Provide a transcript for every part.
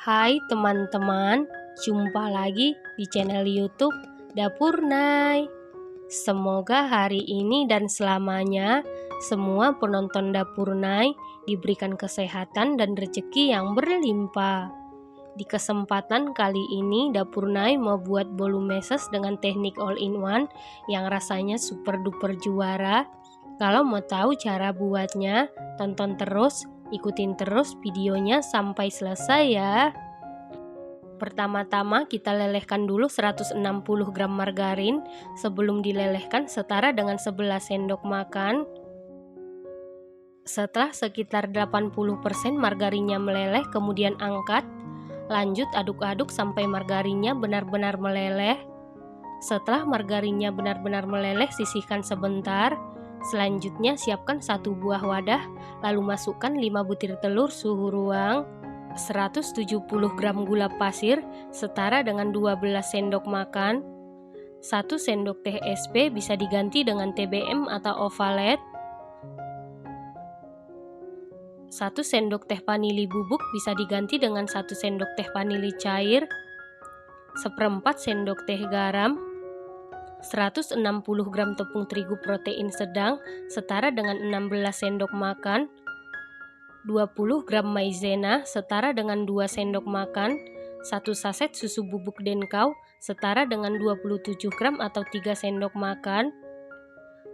Hai teman-teman, jumpa lagi di channel YouTube Dapur Nay. Semoga hari ini dan selamanya semua penonton Dapur Nay diberikan kesehatan dan rezeki yang berlimpah. Di kesempatan kali ini Dapur Nay mau buat bolu meses dengan teknik all-in-one yang rasanya super duper juara. Kalau mau tahu cara buatnya, tonton terus, ikutin terus videonya sampai selesai ya. Pertama-tama kita lelehkan dulu 160 gram margarin. Sebelum dilelehkan setara dengan 11 sendok makan. Setelah sekitar 80% margarinnya meleleh, kemudian angkat. Lanjut aduk-aduk sampai margarinnya benar-benar meleleh. Setelah margarinnya benar-benar meleleh, sisihkan sebentar. Selanjutnya siapkan satu buah wadah, lalu masukkan 5 butir telur suhu ruang, 170 gram gula pasir setara dengan 12 sendok makan, 1 sendok teh SP bisa diganti dengan TBM atau ovalet, 1 sendok teh vanili bubuk bisa diganti dengan 1 sendok teh vanili cair, seperempat sendok teh garam, 160 gram tepung terigu protein sedang setara dengan 16 sendok makan, 20 gram maizena setara dengan 2 sendok makan, 1 saset susu bubuk denkau setara dengan 27 gram atau 3 sendok makan.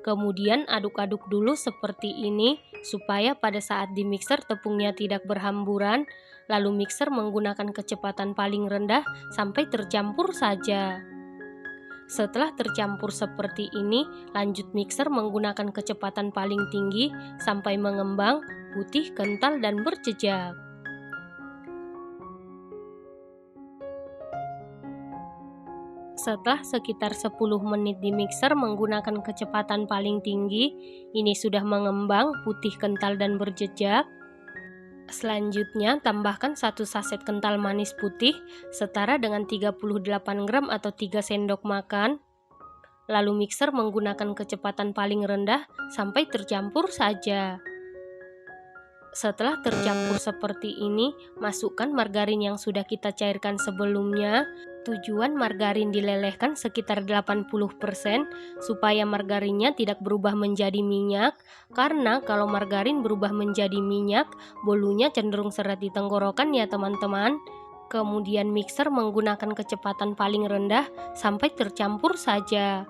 Kemudian aduk-aduk dulu seperti ini supaya pada saat dimixer tepungnya tidak berhamburan. Lalu mixer menggunakan kecepatan paling rendah sampai tercampur saja. Setelah tercampur seperti ini, lanjut mixer menggunakan kecepatan paling tinggi sampai mengembang, putih, kental, dan berjejak. Setelah sekitar 10 menit di mixer menggunakan kecepatan paling tinggi, ini sudah mengembang, putih, kental, dan berjejak. Selanjutnya tambahkan 1 saset kental manis putih setara dengan 38 gram atau 3 sendok makan. Lalu mixer menggunakan kecepatan paling rendah sampai tercampur saja. Setelah tercampur seperti ini, masukkan margarin yang sudah kita cairkan sebelumnya. Tujuan margarin dilelehkan sekitar 80% supaya margarinnya tidak berubah menjadi minyak. Karena kalau margarin berubah menjadi minyak, bolunya cenderung seret di tenggorokan ya teman-teman. Kemudian mixer menggunakan kecepatan paling rendah sampai tercampur saja.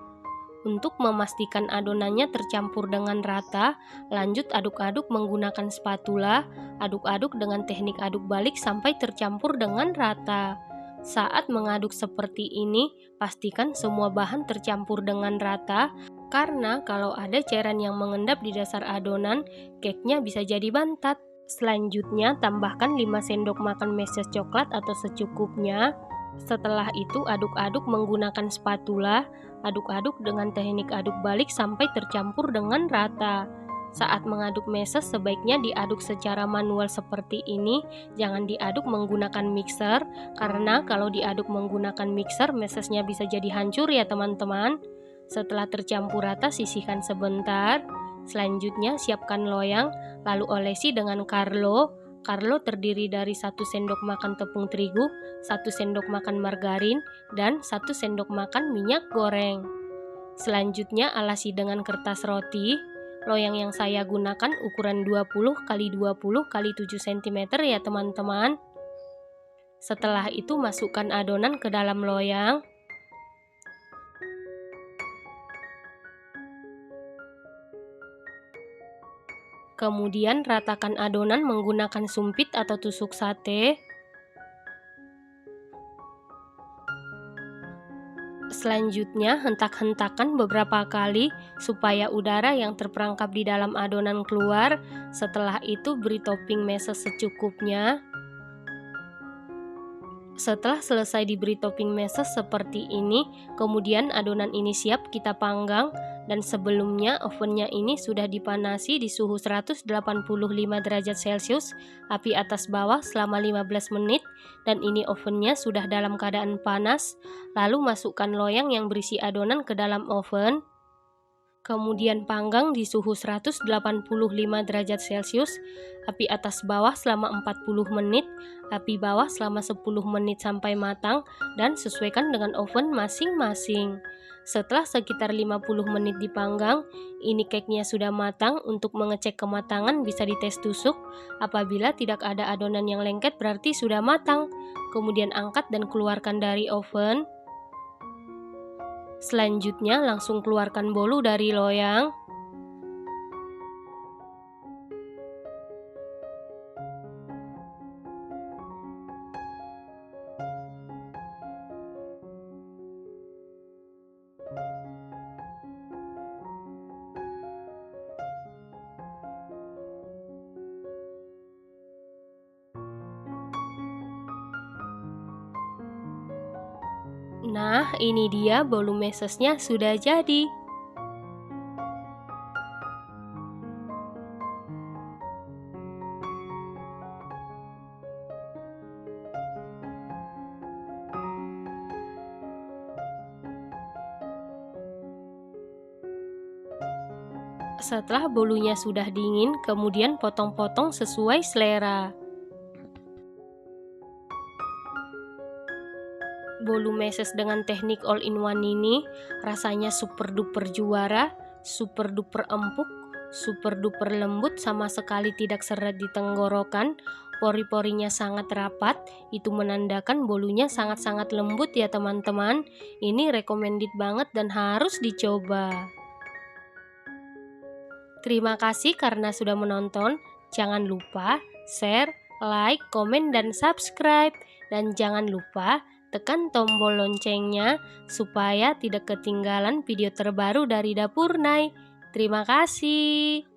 Untuk memastikan adonannya tercampur dengan rata, lanjut aduk-aduk menggunakan spatula. Aduk-aduk dengan teknik aduk balik sampai tercampur dengan rata. Saat mengaduk seperti ini, pastikan semua bahan tercampur dengan rata, karena kalau ada cairan yang mengendap di dasar adonan, cake-nya bisa jadi bantat. Selanjutnya, tambahkan 5 sendok makan meses coklat atau secukupnya. Setelah itu aduk-aduk menggunakan spatula. Aduk-aduk dengan teknik aduk balik sampai tercampur dengan rata. Saat mengaduk meses sebaiknya diaduk secara manual seperti ini, jangan diaduk menggunakan mixer, karena kalau diaduk menggunakan mixer mesesnya bisa jadi hancur ya teman-teman. Setelah tercampur rata sisihkan sebentar. Selanjutnya siapkan loyang, lalu olesi dengan Carlo. Carlo terdiri dari 1 sendok makan tepung terigu, 1 sendok makan margarin, dan 1 sendok makan minyak goreng. Selanjutnya alasi dengan kertas roti. Loyang yang saya gunakan ukuran 20 x 20 x 7 cm ya teman-teman. Setelah itu masukkan adonan ke dalam loyang. Kemudian ratakan adonan menggunakan sumpit atau tusuk sate. Selanjutnya hentak-hentakan beberapa kali supaya udara yang terperangkap di dalam adonan keluar. Setelah itu beri topping meses secukupnya. Setelah selesai diberi topping meses seperti ini, kemudian adonan ini siap kita panggang, dan sebelumnya ovennya ini sudah dipanasi di suhu 185 derajat Celcius, api atas bawah selama 15 menit, dan ini ovennya sudah dalam keadaan panas. Lalu masukkan loyang yang berisi adonan ke dalam oven. Kemudian panggang di suhu 185 derajat Celcius, api atas bawah selama 40 menit, api bawah selama 10 menit sampai matang, dan sesuaikan dengan oven masing-masing. Setelah sekitar 50 menit dipanggang, ini cake-nya sudah matang. Untuk mengecek kematangan bisa dites tusuk. Apabila tidak ada adonan yang lengket berarti sudah matang. Kemudian angkat dan keluarkan dari oven. Selanjutnya langsung keluarkan bolu dari loyang. Nah, ini dia bolu mesesnya sudah jadi. Setelah bolunya sudah dingin, kemudian potong-potong sesuai selera. Bolu meses dengan teknik all-in-one ini rasanya super duper juara, super duper empuk, super duper lembut, sama sekali tidak seret di tenggorokan. Pori-porinya sangat rapat, itu menandakan bolunya sangat-sangat lembut ya teman-teman. Ini recommended banget dan harus dicoba. Terima kasih karena sudah menonton. Jangan lupa share, like, komen, dan subscribe. Dan jangan lupa tekan tombol loncengnya supaya tidak ketinggalan video terbaru dari Dapur Nay. Terima kasih.